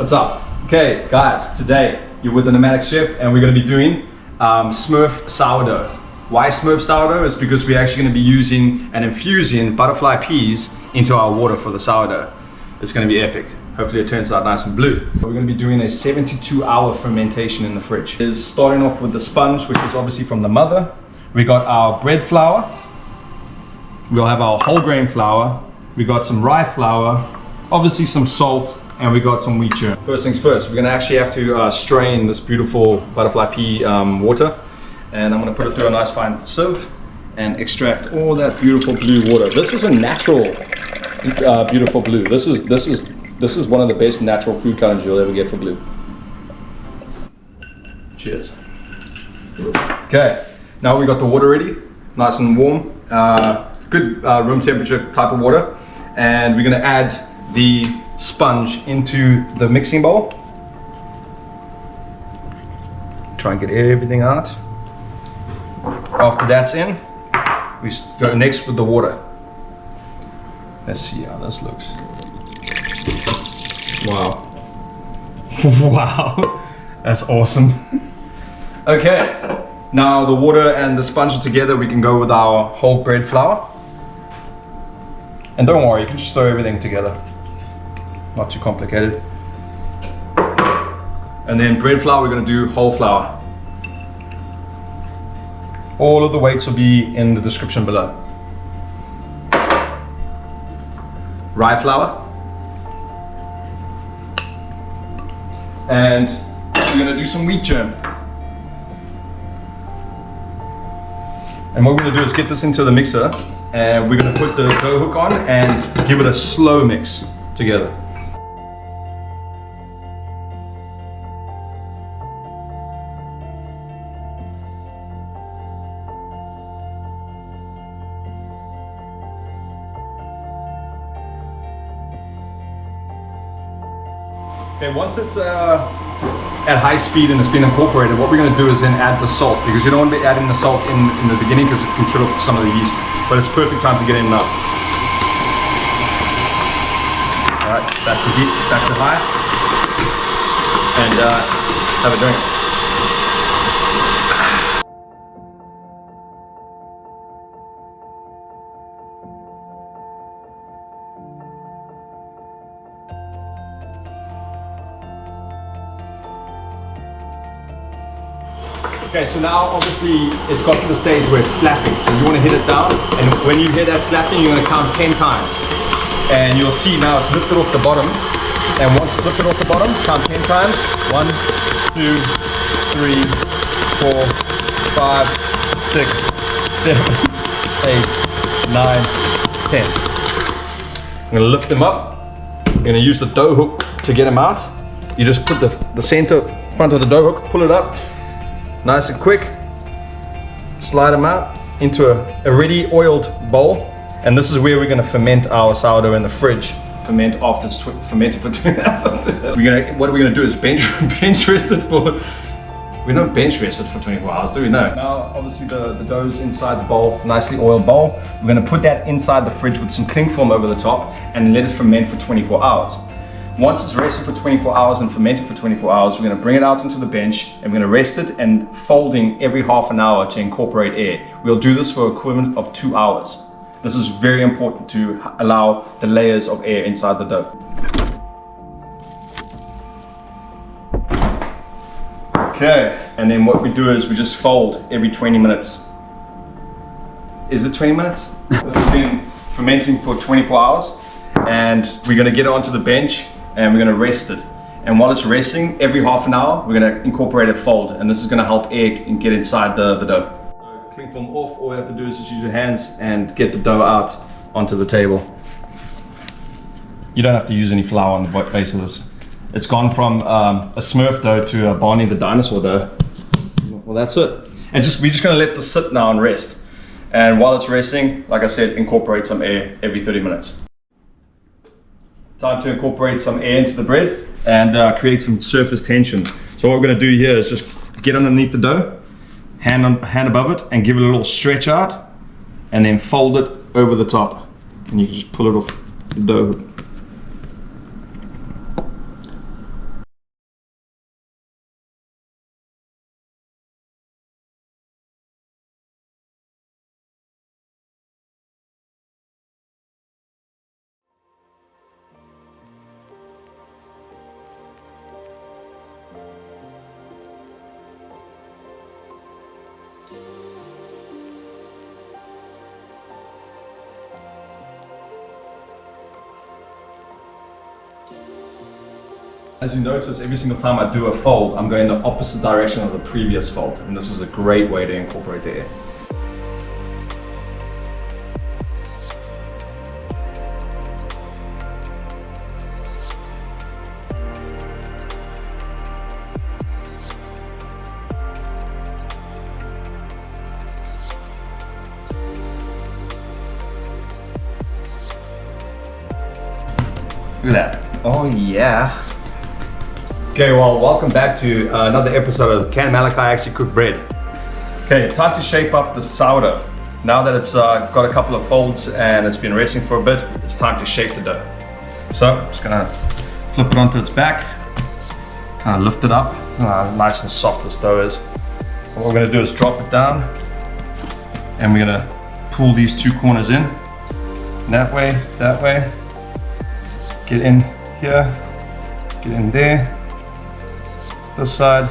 What's up? Okay, guys, today you're with the Nomadic Chef and we're going to be doing Smurf sourdough. Why Smurf sourdough? Is because we're actually going to be using and infusing butterfly peas into our water for the sourdough. It's going to be epic. Hopefully it turns out nice and blue. We're going to be doing a 72-hour fermentation in the fridge. It's starting off with the sponge, which is obviously from the mother. We got our bread flour. We'll have our whole grain flour. We got some rye flour, obviously some salt, and we got some wheat germ. First things first, we're gonna actually have to strain this beautiful butterfly pea water, and I'm gonna put it through a nice fine sieve and extract all that beautiful blue water. This is a natural, beautiful blue. This is one of the best natural food colors you'll ever get for blue. Cheers. Okay, now we got the water ready, nice and warm, good room temperature type of water, and we're gonna add the sponge into the mixing bowl. Try and get everything out. After that's in, we go next with the water. Let's see how this looks. Wow. Wow, that's awesome. Okay, now the water and the sponge are together, we can go with our whole bread flour. And don't worry, you can just throw everything together. Not too complicated. And then bread flour, we're going to do whole flour. All of the weights will be in the description below. Rye flour. And we're going to do some wheat germ. And what we're going to do is get this into the mixer, and we're going to put the dough hook on and give it a slow mix together. Okay, once it's at high speed and it's been incorporated, what we're going to do is then add the salt, because you don't want to be adding the salt in the beginning because it can kill off some of the yeast, but it's perfect time to get in now. Alright, back to heat, back to high, and have a drink. Okay, so now obviously it's got to the stage where it's slapping, so you want to hit it down, and when you hear that slapping, you're going to count 10 times. And you'll see now it's lifted off the bottom, and once it's lifted off the bottom, count 10 times. 1, 2, 3, 4, 5, 6, 7, 8, 9, 10. I'm going to lift them up. I'm going to use the dough hook to get them out. You just put the center front of the dough hook, pull it up, nice and quick, slide them out into a ready oiled bowl, and this is where we're going to ferment our sourdough in the fridge. Ferment after it's fermented for 2 hours. What we're going to do is bench rest it for, we don't bench rest it for 24 hours, do we? No. Now obviously the dough's inside the bowl, nicely oiled bowl. We're going to put that inside the fridge with some cling film over the top and let it ferment for 24 hours. Once it's rested for 24 hours and fermented for 24 hours, we're going to bring it out into the bench and we're going to rest it and folding every half an hour to incorporate air. We'll do this for an equivalent of 2 hours. This is very important to allow the layers of air inside the dough. Okay, and then what we do is we just fold every 20 minutes. Is it 20 minutes? This has been fermenting for 24 hours, and we're going to get it onto the bench and we're going to rest it. And while it's resting, every half an hour, we're going to incorporate a fold, and this is going to help air get inside the dough. So cling film off, all you have to do is just use your hands and get the dough out onto the table. You don't have to use any flour on the base of this. It's gone from a Smurf dough to a Barney the dinosaur dough. Well, that's it. And we're just going to let this sit now and rest. And while it's resting, like I said, incorporate some air every 30 minutes. Time to incorporate some air into the bread and create some surface tension. So what we're going to do here is just get underneath the dough, hand above it, and give it a little stretch out, and then fold it over the top. And you can just pull it off the dough. As you notice, every single time I do a fold, I'm going the opposite direction of the previous fold. And this is a great way to incorporate the air. Look at that. Oh yeah. Okay, well, welcome back to another episode of Can Malachi Actually Cook Bread? Okay, time to shape up the sourdough. Now that it's got a couple of folds and it's been resting for a bit, it's time to shape the dough. So I'm just gonna flip it onto its back, kind of lift it up. Nice and soft this dough is. What we're gonna do is drop it down and we're gonna pull these two corners in. That way, get in here, get in there. This side,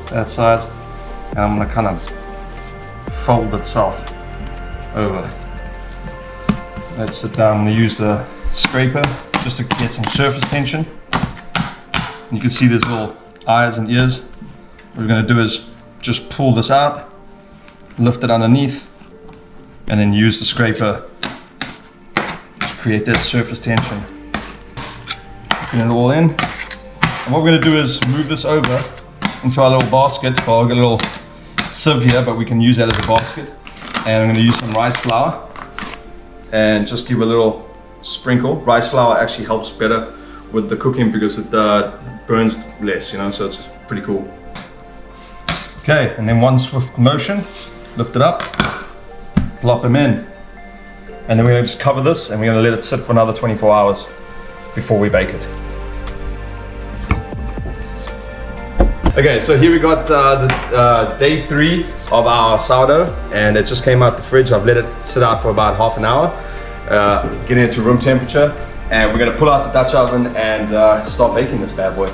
that side, and I'm gonna kind of fold itself over. Let's sit down. I'm gonna use the scraper just to get some surface tension. And you can see there's little eyes and ears. What we're gonna do is just pull this out, lift it underneath, and then use the scraper to create that surface tension. Put it all in. And what we're going to do is move this over into our little basket. Well, I've got a little sieve here, but we can use that as a basket. And I'm going to use some rice flour and just give a little sprinkle. Rice flour actually helps better with the cooking because it burns less, you know, so it's pretty cool. Okay, and then one swift motion, lift it up, plop them in. And then we're going to just cover this and we're going to let it sit for another 24 hours before we bake it. Okay, so here we got day 3 of our sourdough, and it just came out the fridge. I've let it sit out for about half an hour, getting it to room temperature, and we're gonna pull out the Dutch oven and start baking this bad boy.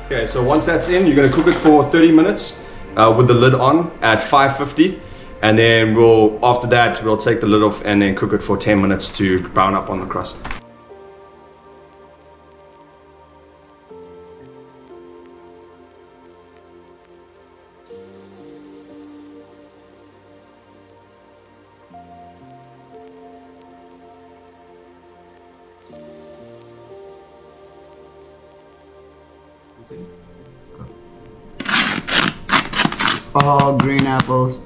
Okay, so once that's in, you're going to cook it for 30 minutes with the lid on at 550, and then after that we'll take the lid off and then cook it for 10 minutes to brown up on the crust. Oh, green apples.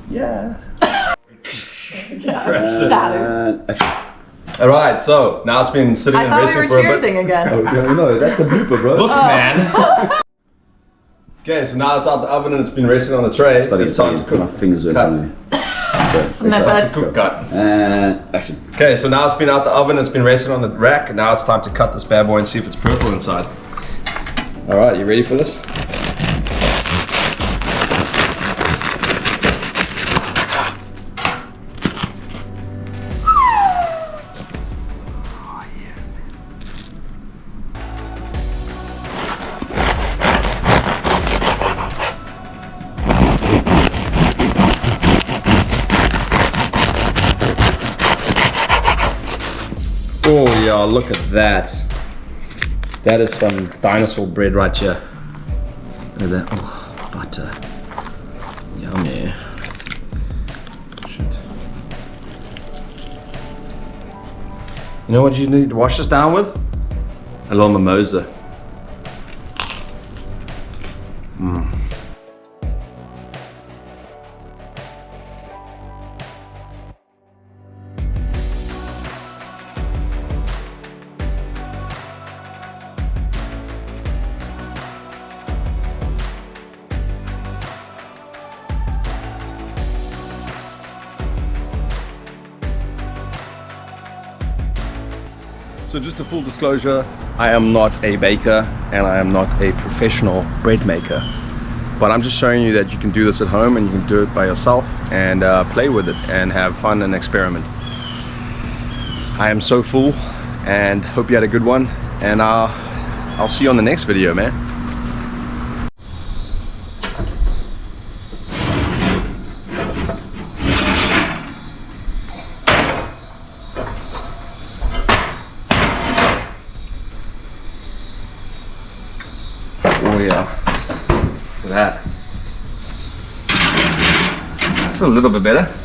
Yeah. Uh, All right, so now it's been sitting and resting for a bit. Again. oh, no, that's a blooper, bro. Look, man. Okay, so now it's out the oven and it's been resting on the tray. It's time to cook. My fingers are Cut. Snip it. Cook cut. Action. Okay, so now it's been out the oven, it's been resting on the rack. Now it's time to cut this bad boy and see if it's purple inside. All right, you ready for this? Oh yeah, look at that. That is some dinosaur bread right here. Look at that. Oh, butter. Yummy. Shit. You know what you need to wash this down with? A little mimosa. So just a full disclosure, I am not a baker and I am not a professional bread maker. But I'm just showing you that you can do this at home and you can do it by yourself and play with it and have fun and experiment. I am so full and hope you had a good one, and I'll see you on the next video, man. Oh yeah, look at that. That's a little bit better.